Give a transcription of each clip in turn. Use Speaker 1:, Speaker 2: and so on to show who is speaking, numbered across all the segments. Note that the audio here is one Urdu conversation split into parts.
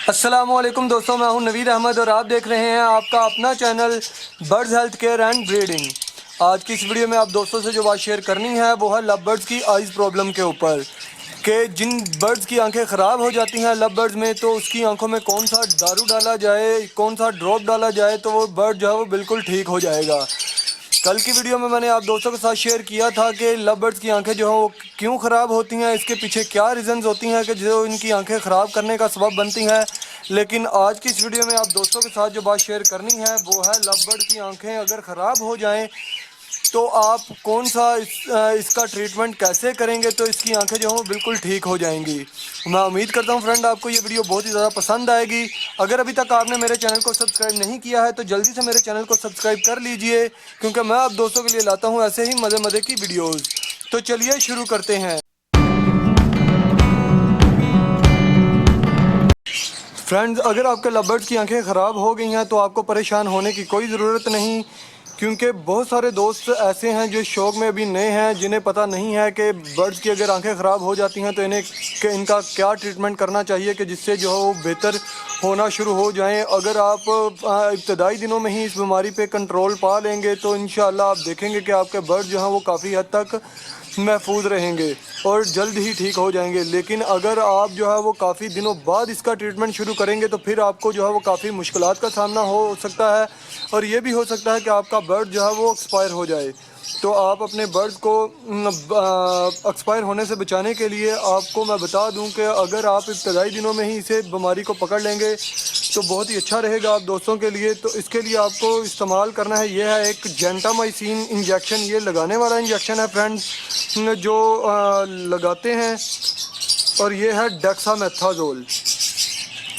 Speaker 1: السلام علیکم دوستوں، میں ہوں نوید احمد اور آپ دیکھ رہے ہیں آپ کا اپنا channel birds health care and breeding. آج کی اس ویڈیو میں آپ دوستوں سے جو بات شیئر کرنی ہے وہ ہے لو برڈز کی آئز پرابلم کے اوپر، کہ جن برڈز کی آنکھیں خراب ہو جاتی ہیں لو برڈز میں، تو اس کی آنکھوں میں کون سا دارو ڈالا جائے، کون سا ڈراپ ڈالا جائے تو وہ برڈ جو ہے وہ بالکل ٹھیک ہو جائے گا۔ کل کی ویڈیو میں نے آپ دوستوں کے ساتھ شیئر کیا تھا کہ لو برڈز کی آنکھیں جو ہیں وہ کیوں خراب ہوتی ہیں، اس کے پیچھے کیا ریزنز ہوتی ہیں کہ جو ان کی آنکھیں خراب کرنے کا سبب بنتی ہیں۔ لیکن آج کی اس ویڈیو میں آپ دوستوں کے ساتھ جو بات شیئر کرنی ہے وہ ہے لو برڈ کی آنکھیں اگر خراب ہو جائیں تو آپ کون سا اس کا ٹریٹمنٹ کیسے کریں گے تو اس کی آنکھیں جو ہیں وہ بالکل ٹھیک ہو جائیں گی۔ میں امید کرتا ہوں فرینڈ آپ کو یہ ویڈیو بہت ہی زیادہ پسند آئے گی۔ اگر ابھی تک آپ نے میرے چینل کو سبسکرائب نہیں کیا ہے تو جلدی سے میرے چینل کو سبسکرائب کر لیجئے، کیونکہ میں آپ دوستوں کے لیے لاتا ہوں ایسے ہی مزے کی ویڈیوز۔ تو چلیے شروع کرتے ہیں۔ فرینڈز، اگر آپ کے لو برڈز کی آنکھیں خراب ہو گئی ہیں تو آپ کو پریشان ہونے کی کوئی ضرورت نہیں، کیونکہ بہت سارے دوست ایسے ہیں جو شوق میں ابھی نئے ہیں، جنہیں پتہ نہیں ہے کہ برڈز کی اگر آنکھیں خراب ہو جاتی ہیں تو ان کا کیا ٹریٹمنٹ کرنا چاہیے کہ جس سے جو ہے وہ بہتر ہونا شروع ہو جائیں۔ اگر آپ ابتدائی دنوں میں ہی اس بیماری پہ کنٹرول پا لیں گے تو انشاءاللہ آپ دیکھیں گے کہ آپ کے برڈ جو ہیں وہ کافی حد تک محفوظ رہیں گے اور جلد ہی ٹھیک ہو جائیں گے۔ لیکن اگر آپ جو ہے وہ کافی دنوں بعد اس کا ٹریٹمنٹ شروع کریں گے تو پھر آپ کو جو ہے وہ کافی مشکلات کا سامنا ہو سکتا ہے، اور یہ بھی ہو سکتا ہے کہ آپ کا برڈ جو ہے وہ ایکسپائر ہو جائے۔ تو آپ اپنے برڈ کو ایکسپائر ہونے سے بچانے کے لیے آپ کو میں بتا دوں کہ اگر آپ ابتدائی دنوں میں ہی اسے بیماری کو پکڑ لیں گے تو بہت ہی اچھا رہے گا آپ دوستوں کے لیے۔ تو اس کے لیے آپ کو استعمال کرنا ہے، یہ ہے ایک جینٹامائسین انجیکشن، یہ لگانے والا انجیکشن ہے فرینڈز جو لگاتے ہیں، اور یہ ہے ڈیکسامیتھازول،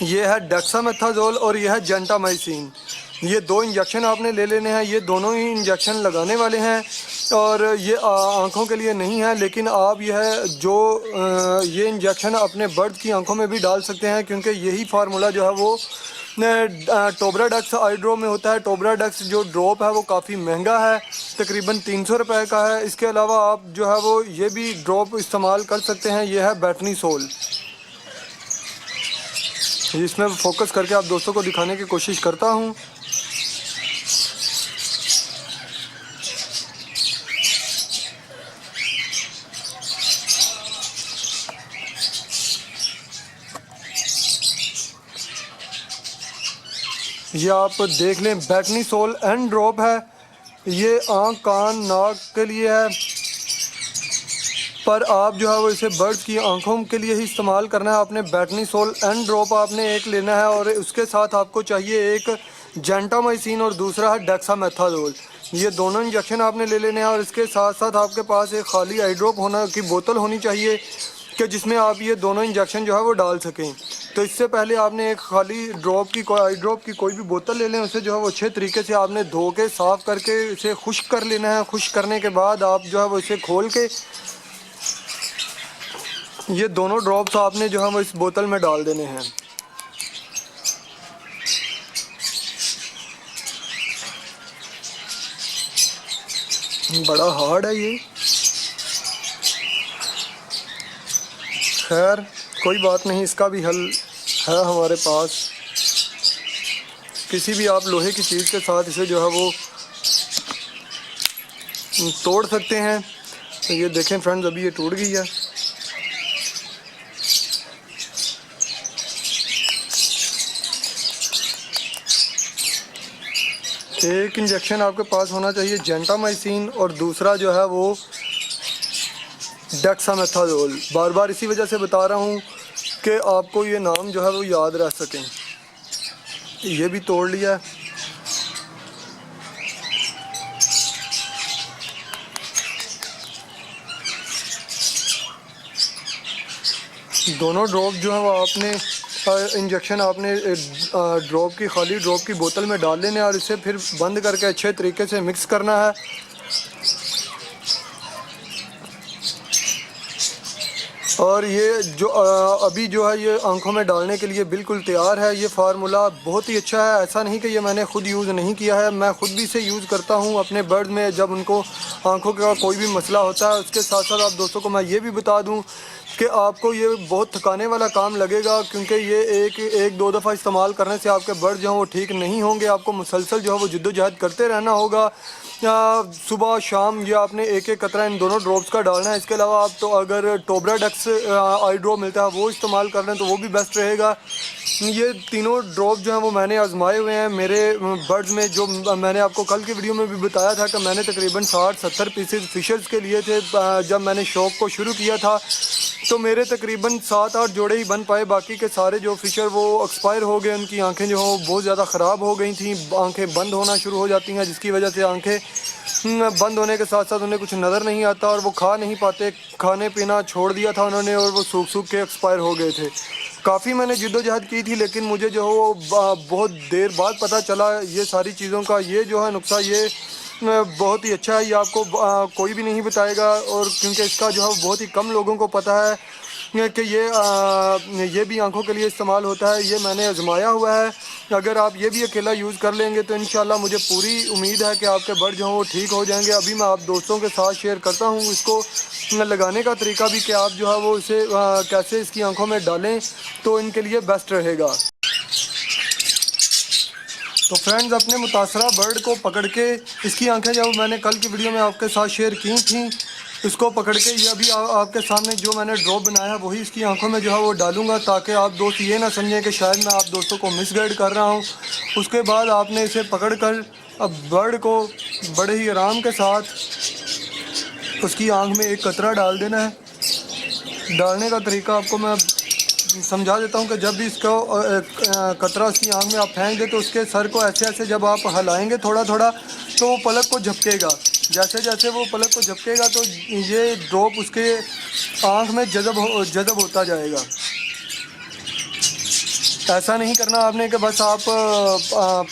Speaker 1: یہ ہے ڈیکسامیتھازول اور یہ ہے جینٹامائسین۔ یہ دو انجیکشن آپ نے لے لینے ہیں، یہ دونوں ہی انجیکشن لگانے والے ہیں اور یہ آنکھوں کے لیے نہیں ہے، لیکن آپ یہ انجیکشن اپنے برڈ کی آنکھوں میں بھی ڈال سکتے ہیں، کیونکہ یہی فارمولا جو ہے وہ ٹوبرا ڈیکس آئی ڈراپ میں ہوتا ہے۔ ٹوبرا ڈیکس جو ڈراپ ہے وہ کافی مہنگا ہے، تقریباً 300 روپے کا ہے۔ اس کے علاوہ آپ جو ہے وہ یہ بھی ڈراپ استعمال کر سکتے ہیں، یہ ہے بیٹنی سول۔ اس میں فوکس کر کے آپ دوستوں کو دکھانے کی کوشش کرتا ہوں۔ یہ آپ دیکھ لیں، بیٹنی سول اینڈ ڈراپ ہے، یہ آنکھ کان ناک کے لیے ہے، پر آپ جو ہے وہ اسے برڈز کی آنکھوں کے لیے ہی استعمال کرنا ہے۔ آپ نے بیٹنی سول اینڈ ڈراپ آپ نے ایک لینا ہے، اور اس کے ساتھ آپ کو چاہیے ایک جینٹامائسین اور دوسرا ہے ڈیکسامیتھازول۔ یہ دونوں انجیکشن آپ نے لے لینے ہیں، اور اس کے ساتھ ساتھ آپ کے پاس ایک خالی آئی ڈراپ کی بوتل ہونی چاہیے کہ جس میں آپ یہ دونوں انجیکشن جو ہے وہ ڈال سکیں۔ تو اس سے پہلے آپ نے ایک خالی آئی ڈراپ کی کوئی بھی بوتل لے لیں، اسے جو ہے وہ اچھے طریقے سے آپ نے دھو کے صاف کر کے اسے خشک کر لینا ہے۔ خشک کرنے کے بعد آپ جو ہے وہ اسے کھول کے یہ دونوں ڈراپس آپ نے جو ہے وہ اس بوتل میں ڈال دینے ہیں۔ بڑا ہارڈ ہے یہ، خیر کوئی بات نہیں، اس کا بھی حل ہے ہمارے پاس۔ کسی بھی آپ لوہے کی چیز کے ساتھ اسے جو ہے وہ توڑ سکتے ہیں۔ یہ دیکھیں فرینڈز، ابھی یہ ٹوٹ گئی ہے۔ ایک انجیکشن آپ کے پاس ہونا چاہیے جینٹامائسین اور دوسرا جو ہے وہ ڈیکسامیتھازول۔ بار بار اسی وجہ سے بتا رہا ہوں کہ آپ کو یہ نام جو ہے وہ یاد رہ سکیں۔ یہ بھی توڑ لیا ہے۔ دونوں ڈراپ جو ہیں وہ آپ نے انجیکشن آپ نے خالی ڈراپ کی بوتل میں ڈال لینے، اور اسے پھر بند کر کے اچھے طریقے سے مکس کرنا ہے۔ اور یہ جو ابھی جو ہے یہ آنکھوں میں ڈالنے کے لیے بالکل تیار ہے. یہ فارمولا بہت ہی اچھا ہے. ایسا نہیں کہ یہ میں نے خود یوز نہیں کیا ہے, میں خود بھی اسے یوز کرتا ہوں اپنے برڈ میں جب ان کو آنکھوں کا کوئی بھی مسئلہ ہوتا ہے. اس کے ساتھ ساتھ آپ دوستوں کو میں یہ بھی بتا دوں کہ آپ کو یہ بہت تھکانے والا کام لگے گا, کیونکہ یہ ایک دو دفعہ استعمال کرنے سے آپ کے برڈ جو ہیں وہ ٹھیک نہیں ہوں گے. آپ کو مسلسل جو ہے وہ جد و جہد کرتے رہنا ہوگا. صبح شام یہ آپ نے ایک ایک قطرہ ان دونوں ڈراپس کا ڈالنا ہے. اس کے علاوہ آپ تو اگر ٹوبرا ڈیکس آئی ڈراپ ملتا ہے وہ استعمال کر لیں تو وہ بھی بیسٹ رہے گا. یہ تینوں ڈراپ جو ہیں وہ میں نے آزمائے ہوئے ہیں میرے برڈز میں. جو میں نے آپ کو کل کی ویڈیو میں بھی بتایا تھا کہ میں نے تقریباً 60-70 پیسز فشرز کے لیے تھے جب میں نے شوق کو شروع کیا تھا. تو میرے تقریباً 7-8 جوڑے ہی بن پائے. باقی کے سارے جو فشر وہ ایکسپائر ہو گئے. ان کی آنکھیں جو ہیں بہت زیادہ خراب ہو گئی تھیں, آنکھیں بند ہونا شروع ہو جاتی ہیں, جس کی وجہ سے آنکھیں بند ہونے کے ساتھ ساتھ انہیں کچھ نظر نہیں آتا اور وہ کھا نہیں پاتے. کھانے پینا چھوڑ دیا تھا انہوں نے اور وہ سوکھ سوکھ کے ایکسپائر ہو گئے تھے. کافی میں نے جد و جہد کی تھی, لیکن مجھے جو ہے وہ بہت دیر بعد پتہ چلا یہ ساری چیزوں کا. یہ جو ہے نقصہ یہ بہت ہی اچھا ہے, یہ آپ کو کوئی بھی نہیں بتائے گا. اور کیونکہ اس کا جو ہے بہت ہی کم لوگوں کو پتہ ہے کہ یہ بھی آنکھوں کے لیے استعمال ہوتا ہے. یہ میں نے آزمایا ہوا ہے. اگر آپ یہ بھی اکیلا یوز کر لیں گے تو انشاءاللہ مجھے پوری امید ہے کہ آپ کے برڈ جو ہیں وہ ٹھیک ہو جائیں گے. ابھی میں آپ دوستوں کے ساتھ شیئر کرتا ہوں اس کو لگانے کا طریقہ بھی, کہ آپ جو ہے وہ اسے کیسے اس کی آنکھوں میں ڈالیں تو ان کے لیے بیسٹ رہے گا. تو فرینڈز, اپنے متاثرہ برڈ کو پکڑ کے اس کی آنکھیں جو میں نے کل کی ویڈیو میں آپ کے ساتھ شیئر کی تھیں, اس کو پکڑ کے یہ ابھی آپ کے سامنے جو میں نے ڈراپ بنایا ہے وہی اس کی آنکھوں میں جو ہے وہ ڈالوں گا, تاکہ آپ دوست یہ نہ سمجھیں کہ شاید میں آپ دوستوں کو مس گائیڈ کر رہا ہوں. اس کے بعد آپ نے اسے پکڑ کر اب برڈ کو بڑے ہی آرام کے ساتھ اس کی آنکھ میں ایک قطرہ ڈال دینا ہے. ڈالنے کا طریقہ آپ کو میں سمجھا دیتا ہوں کہ جب بھی اس کو قطرہ اس کی آنکھ میں آپ پھینک دیں تو اس کے سر کو ایسے ایسے جب آپ ہلائیں گے تھوڑا تھوڑا تو وہ پلک کو جھپکے گا. جیسے جیسے وہ پلک کو جھپکے گا تو یہ ڈراپ اس کے آنکھ میں جذب ہوتا جائے گا. ایسا نہیں کرنا آپ نے کہ بس آپ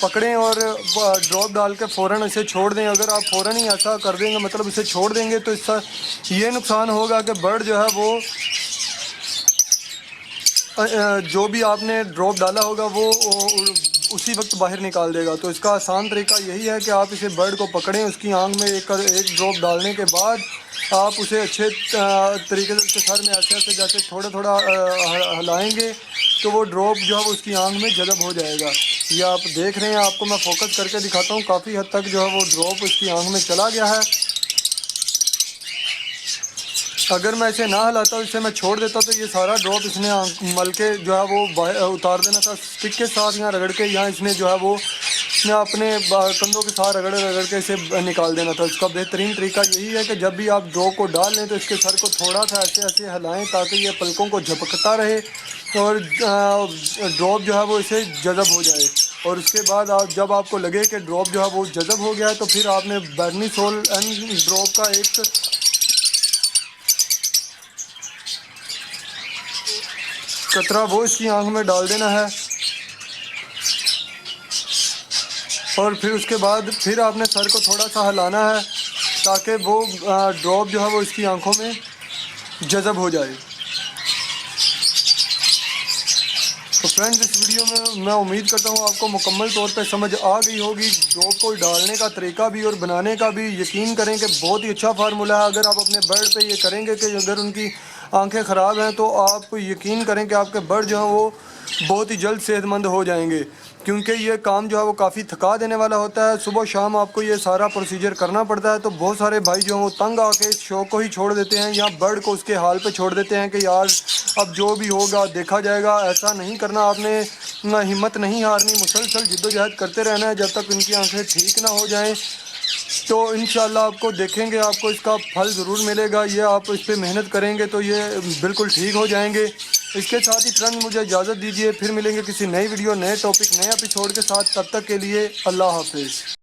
Speaker 1: پکڑیں اور ڈراپ ڈال کے فوراً اسے چھوڑ دیں. اگر آپ فوراً ہی ایسا کر دیں گے, مطلب اسے چھوڑ دیں گے, تو اس سے یہ نقصان ہوگا کہ برڈ جو ہے وہ جو بھی آپ نے ڈراپ ڈالا ہوگا وہ اسی وقت باہر نکال دے گا. تو اس کا آسان طریقہ یہی ہے کہ آپ اسے برڈ کو پکڑیں, اس کی آنکھ میں ایک ڈراپ ڈالنے کے بعد آپ اسے اچھے طریقے سے اس کے سر میں ایسے ایسے جیسے تھوڑا تھوڑا ہلائیں گے تو وہ ڈراپ جو ہے وہ اس کی آنکھ میں جذب ہو جائے گا. یہ آپ دیکھ رہے ہیں, آپ کو میں فوکس کر کے دکھاتا ہوں. کافی حد تک جو ہے وہ ڈراپ اس کی آنکھ میں چلا گیا ہے. اگر میں اسے نہ ہلاتا اسے میں چھوڑ دیتا تو یہ سارا ڈراپ اس نے مل کے جو ہے وہ اتار دینا تھا اسٹک کے ساتھ, یہاں رگڑ کے, یہاں اس نے جو ہے وہ اپنے کندھوں کے ساتھ رگڑ کے اسے نکال دینا تھا. اس کا بہترین طریقہ یہی ہے کہ جب بھی آپ ڈراپ کو ڈال لیں تو اس کے سر کو تھوڑا سا ایسے ایسے ہلائیں تاکہ یہ پلکوں کو جھپکتا رہے اور ڈراپ جو ہے وہ اسے جذب ہو جائے. اور اس کے بعد جب آپ کو لگے کہ ڈراپ جو ہے وہ جذب ہو گیا ہے تو پھر آپ نے برنیسول ڈراپ کا ایک قطرہ وہ اس کی آنکھ میں ڈال دینا ہے. اور پھر اس کے بعد پھر آپ نے سر کو تھوڑا سا ہلانا ہے تاکہ وہ ڈراپ جو ہے وہ اس کی آنکھوں میں جذب ہو جائے. تو فرینڈز, اس ویڈیو میں امید کرتا ہوں آپ کو مکمل طور پہ سمجھ آ گئی ہوگی. ڈراپ کو ڈالنے کا طریقہ بھی اور بنانے کا بھی. یقین کریں کہ بہت ہی اچھا فارمولا ہے. اگر آپ اپنے برڈ پہ یہ کریں گے کہ اگر ان کی آنکھیں خراب ہیں تو آپ یقین کریں کہ آپ کے برڈ جو ہیں وہ بہت ہی جلد صحت مند ہو جائیں گے, کیونکہ یہ کام جو ہے وہ کافی تھکا دینے والا ہوتا ہے. صبح شام آپ کو یہ سارا پروسیجر کرنا پڑتا ہے. تو بہت سارے بھائی جو ہیں وہ تنگ آ کے اس شوق کو ہی چھوڑ دیتے ہیں, یا برڈ کو اس کے حال پہ چھوڑ دیتے ہیں کہ یار اب جو بھی ہوگا دیکھا جائے گا. ایسا نہیں کرنا آپ نے, ہمت نہیں ہارنی, مسلسل جد و جہد کرتے رہنا ہے جب تک ان کی آنکھیں ٹھیک نہ ہو جائیں. تو انشاءاللہ آپ کو دیکھیں گے, آپ کو اس کا پھل ضرور ملے گا. یہ آپ اس پہ محنت کریں گے تو یہ بالکل ٹھیک ہو جائیں گے. اس کے ساتھ ہی فرینڈ مجھے اجازت دیجیے, پھر ملیں گے کسی نئی ویڈیو, نئے ٹاپک, نئے ایپیسوڈ کے ساتھ. تب تک کے لیے اللہ حافظ.